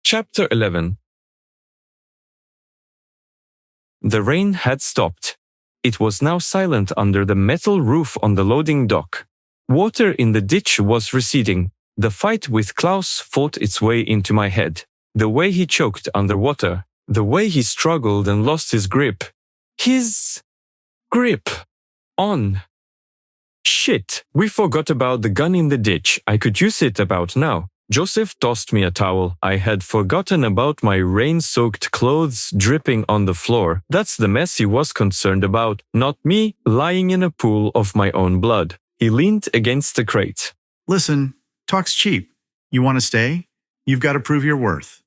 Chapter 11. The rain had stopped. It was now silent under the metal roof on the loading dock. Water in the ditch was receding. The fight with Klaus fought its way into my head. The way he choked underwater. The way he struggled and lost his grip. His grip on. Shit, we forgot about the gun in the ditch. I could use it about now. Joseph tossed me a towel. I had forgotten about my rain-soaked clothes dripping on the floor. That's the mess he was concerned about, not me lying in a pool of my own blood. He leaned against the crate. Listen, talk's cheap. You want to stay? You've got to prove your worth.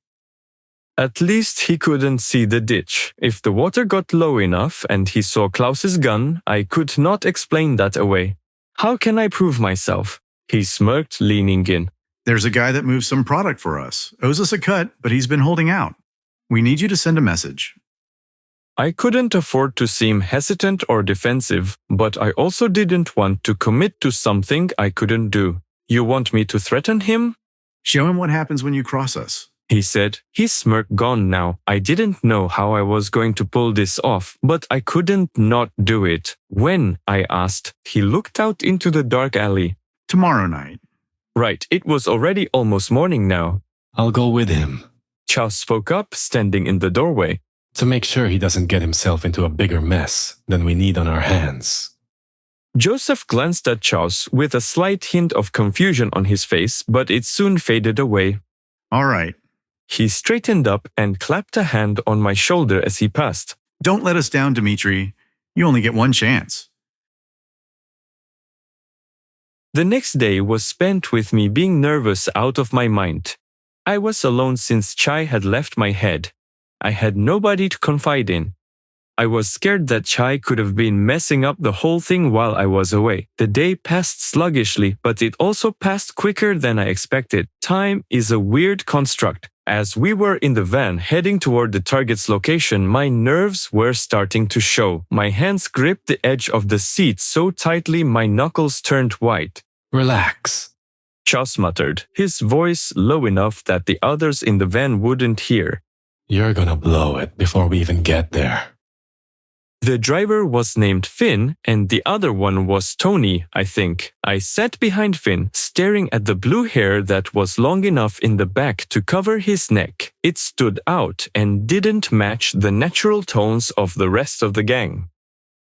At least he couldn't see the ditch. If the water got low enough and he saw Klaus's gun, I could not explain that away. How can I prove myself? He smirked, leaning in. There's a guy that moves some product for us. Owes us a cut, but he's been holding out. We need you to send a message. I couldn't afford to seem hesitant or defensive, but I also didn't want to commit to something I couldn't do. You want me to threaten him? Show him what happens when you cross us, he said, his smirk gone now. I didn't know how I was going to pull this off, but I couldn't not do it. When? I asked. He looked out into the dark alley. Tomorrow night. Right, it was already almost morning now. I'll go with him. Charles spoke up, standing in the doorway. To make sure he doesn't get himself into a bigger mess than we need on our hands. Joseph glanced at Charles with a slight hint of confusion on his face, but it soon faded away. All right. He straightened up and clapped a hand on my shoulder as he passed. Don't let us down, Dmitri. You only get one chance. The next day was spent with me being nervous out of my mind. I was alone since Chai had left my head. I had nobody to confide in. I was scared that Chai could have been messing up the whole thing while I was away. The day passed sluggishly, but it also passed quicker than I expected. Time is a weird construct. As we were in the van heading toward the target's location, my nerves were starting to show. My hands gripped the edge of the seat so tightly my knuckles turned white. Relax, Charles muttered, his voice low enough that the others in the van wouldn't hear. You're gonna blow it before we even get there. The driver was named Finn, and the other one was Tony, I think. I sat behind Finn, staring at the blue hair that was long enough in the back to cover his neck. It stood out and didn't match the natural tones of the rest of the gang.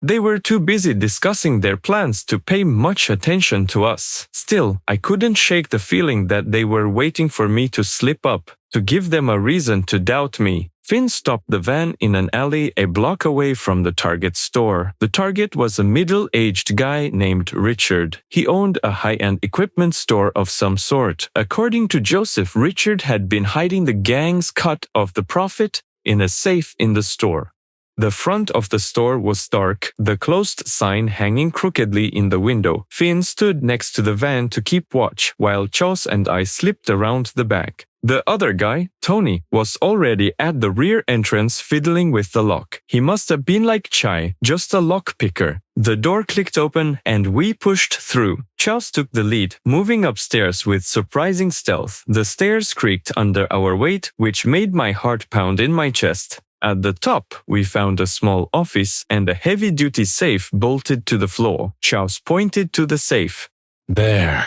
They were too busy discussing their plans to pay much attention to us. Still, I couldn't shake the feeling that they were waiting for me to slip up, to give them a reason to doubt me. Finn stopped the van in an alley a block away from the Target store. The Target was a middle-aged guy named Richard. He owned a high-end equipment store of some sort. According to Joseph, Richard had been hiding the gang's cut of the profit in a safe in the store. The front of the store was dark, the closed sign hanging crookedly in the window. Finn stood next to the van to keep watch, while Charles and I slipped around the back. The other guy, Tony, was already at the rear entrance fiddling with the lock. He must have been like Chai, just a lock picker. The door clicked open and we pushed through. Charles took the lead, moving upstairs with surprising stealth. The stairs creaked under our weight, which made my heart pound in my chest. At the top, we found a small office and a heavy-duty safe bolted to the floor. Charles pointed to the safe. There.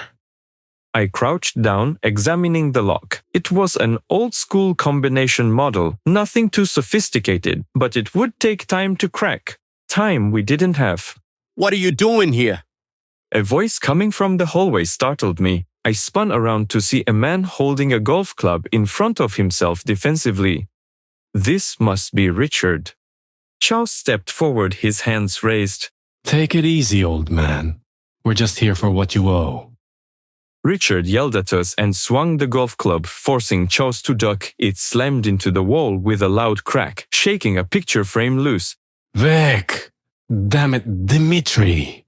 I crouched down, examining the lock. It was an old-school combination model, nothing too sophisticated, but it would take time to crack. Time we didn't have. What are you doing here? A voice coming from the hallway startled me. I spun around to see a man holding a golf club in front of himself defensively. This must be Richard. Charles stepped forward, his hands raised. Take it easy, old man. We're just here for what you owe. Richard yelled at us and swung the golf club, forcing Charles to duck. It slammed into the wall with a loud crack, shaking a picture frame loose. Vic! Damn it, Dmitri!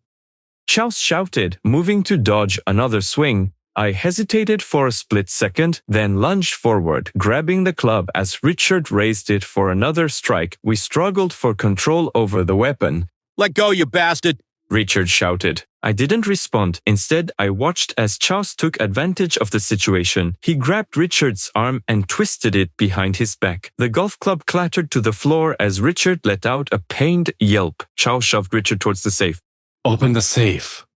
Charles shouted, moving to dodge another swing. I hesitated for a split second, then lunged forward, grabbing the club as Richard raised it for another strike. We struggled for control over the weapon. Let go, you bastard! Richard shouted. I didn't respond. Instead, I watched as Charles took advantage of the situation. He grabbed Richard's arm and twisted it behind his back. The golf club clattered to the floor as Richard let out a pained yelp. Charles shoved Richard towards the safe. Open the safe.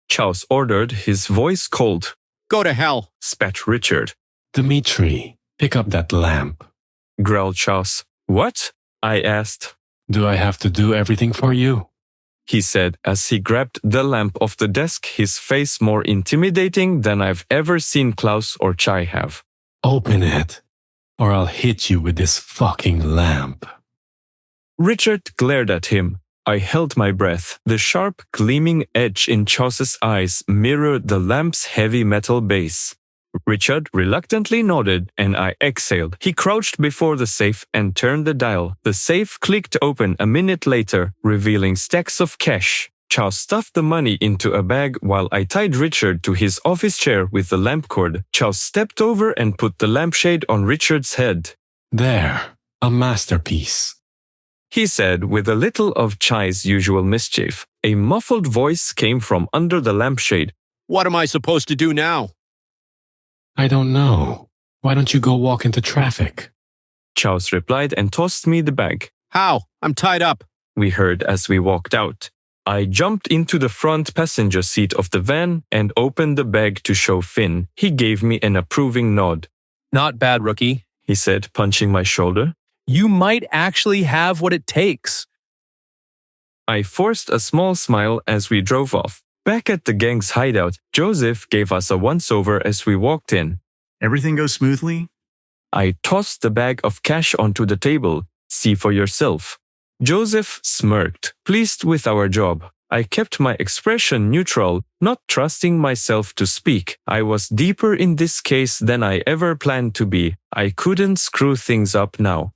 Charles ordered, his voice cold. Go to hell. Spat Richard. Dmitri, pick up that lamp. Growled Charles. What? I asked. Do I have to do everything for you? He said as he grabbed the lamp off the desk, his face more intimidating than I've ever seen Klaus or Chai have. Open it, or I'll hit you with this fucking lamp. Richard glared at him. I held my breath. The sharp, gleaming edge in Charles's eyes mirrored the lamp's heavy metal base. Richard reluctantly nodded, and I exhaled. He crouched before the safe and turned the dial. The safe clicked open a minute later, revealing stacks of cash. Charles stuffed the money into a bag while I tied Richard to his office chair with the lamp cord. Charles stepped over and put the lampshade on Richard's head. There, a masterpiece. He said with a little of Chai's usual mischief. A muffled voice came from under the lampshade. What am I supposed to do now? I don't know. Why don't you go walk into traffic? Charles replied and tossed me the bag. How? I'm tied up. We heard as we walked out. I jumped into the front passenger seat of the van and opened the bag to show Finn. He gave me an approving nod. Not bad, rookie. He said, punching my shoulder. You might actually have what it takes. I forced a small smile as we drove off. Back at the gang's hideout, Joseph gave us a once-over as we walked in. Everything goes smoothly? I tossed the bag of cash onto the table. See for yourself. Joseph smirked, pleased with our job. I kept my expression neutral, not trusting myself to speak. I was deeper in this case than I ever planned to be. I couldn't screw things up now.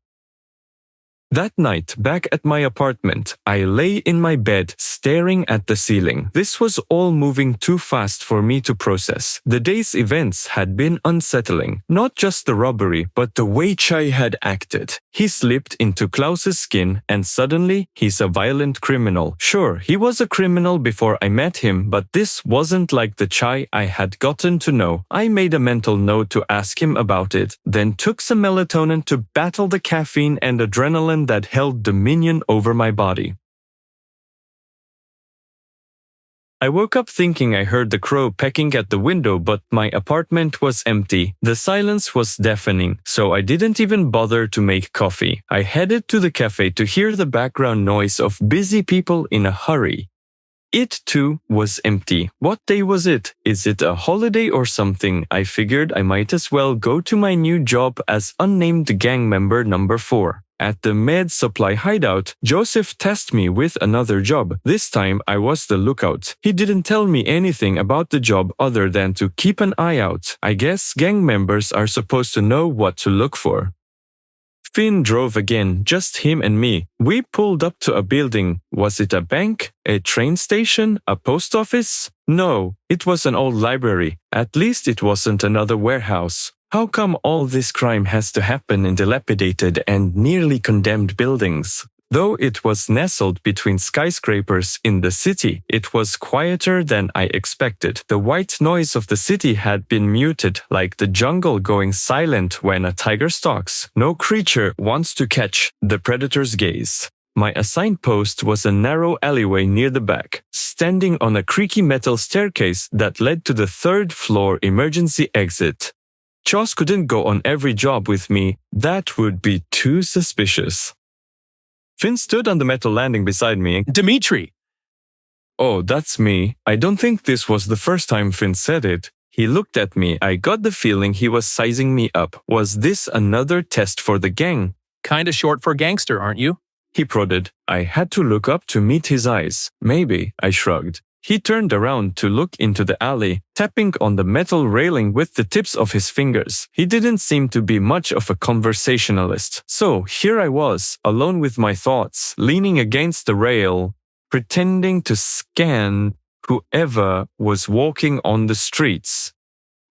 That night, back at my apartment, I lay in my bed, staring at the ceiling. This was all moving too fast for me to process. The day's events had been unsettling. Not just the robbery, but the way Chai had acted. He slipped into Klaus's skin, and suddenly, he's a violent criminal. Sure, he was a criminal before I met him, but this wasn't like the Chai I had gotten to know. I made a mental note to ask him about it, then took some melatonin to battle the caffeine and adrenaline that held dominion over my body. I woke up thinking I heard the crow pecking at the window, but my apartment was empty. The silence was deafening, so I didn't even bother to make coffee. I headed to the cafe to hear the background noise of busy people in a hurry. It, too, was empty. What day was it? Is it a holiday or something? I figured I might as well go to my new job as unnamed gang member number 4. At the med supply hideout, Joseph tasked me with another job. This time, I was the lookout. He didn't tell me anything about the job other than to keep an eye out. I guess gang members are supposed to know what to look for. Finn drove again, just him and me. We pulled up to a building. Was it a bank? A train station? A post office? No, it was an old library. At least it wasn't another warehouse. How come all this crime has to happen in dilapidated and nearly condemned buildings? Though it was nestled between skyscrapers in the city, it was quieter than I expected. The white noise of the city had been muted, like the jungle going silent when a tiger stalks. No creature wants to catch the predator's gaze. My assigned post was a narrow alleyway near the back, standing on a creaky metal staircase that led to the third-floor emergency exit. Charles couldn't go on every job with me. That would be too suspicious. Finn stood on the metal landing beside me. Dmitri! Oh, that's me. I don't think this was the first time Finn said it. He looked at me. I got the feeling he was sizing me up. Was this another test for the gang? Kinda short for gangster, aren't you? He prodded. I had to look up to meet his eyes. Maybe, I shrugged. He turned around to look into the alley, tapping on the metal railing with the tips of his fingers. He didn't seem to be much of a conversationalist. So here I was, alone with my thoughts, leaning against the rail, pretending to scan whoever was walking on the streets.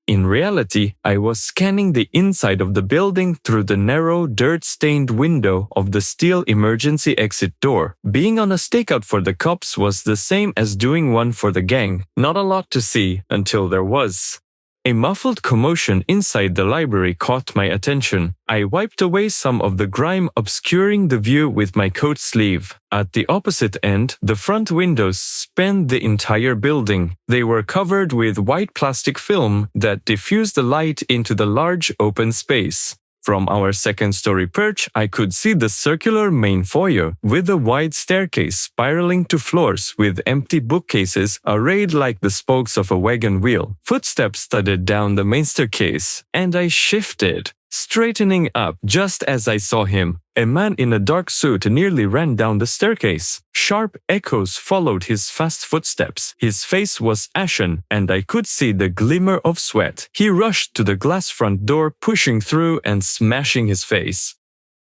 In reality, I was scanning the inside of the building through the narrow, dirt-stained window of the steel emergency exit door. Being on a stakeout for the cops was the same as doing one for the gang. Not a lot to see until there was. A muffled commotion inside the library caught my attention. I wiped away some of the grime obscuring the view with my coat sleeve. At the opposite end, the front windows spanned the entire building. They were covered with white plastic film that diffused the light into the large open space. From our second-story perch, I could see the circular main foyer with a wide staircase spiraling to floors with empty bookcases arrayed like the spokes of a wagon wheel. Footsteps thudded down the main staircase, and I shifted, straightening up just as I saw him. A man in a dark suit nearly ran down the staircase. Sharp echoes followed his fast footsteps. His face was ashen, and I could see the glimmer of sweat. He rushed to the glass front door, pushing through and smashing his face.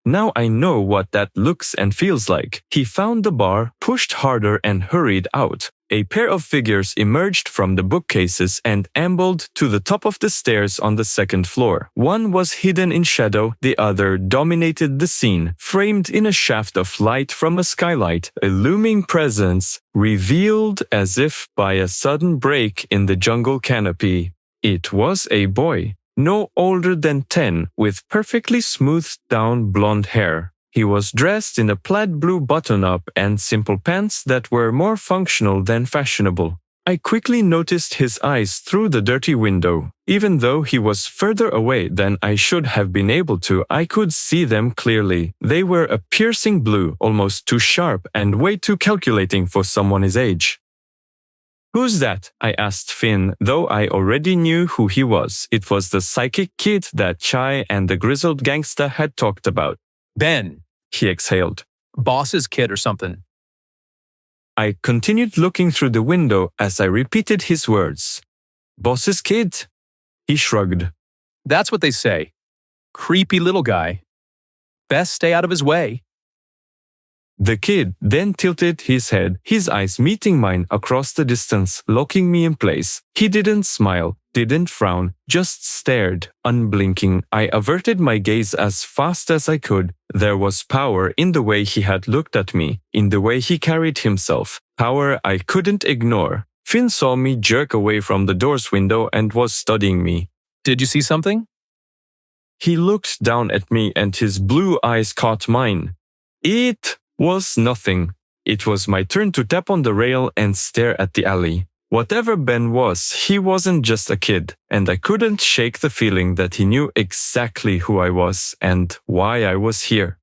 Now I know what that looks and feels like. He found the bar, pushed harder, and hurried out. A pair of figures emerged from the bookcases and ambled to the top of the stairs on the second floor. One was hidden in shadow, the other dominated the scene, framed in a shaft of light from a skylight, a looming presence, revealed as if by a sudden break in the jungle canopy. It was a boy, no older than 10, with perfectly smoothed down blonde hair. He was dressed in a plaid blue button-up and simple pants that were more functional than fashionable. I quickly noticed his eyes through the dirty window. Even though he was further away than I should have been able to, I could see them clearly. They were a piercing blue, almost too sharp and way too calculating for someone his age. "Who's that?" I asked Finn, though I already knew who he was. It was the psychic kid that Chai and the grizzled gangster had talked about. Ben, He exhaled. boss's kid or something. I continued looking through the window as I repeated his words. "Boss's kid?" He shrugged. That's what they say. Creepy little guy. Best stay out of his way. The kid then tilted his head, his eyes meeting mine across the distance, locking me in place. He didn't smile, didn't frown, just stared, unblinking. I averted my gaze as fast as I could. There was power in the way he had looked at me, in the way he carried himself. Power I couldn't ignore. Finn saw me jerk away from the door's window and was studying me. Did you see something? He looked down at me and his blue eyes caught mine. It was nothing. It was my turn to tap on the rail and stare at the alley. Whatever Ben was, he wasn't just a kid, and I couldn't shake the feeling that he knew exactly who I was and why I was here.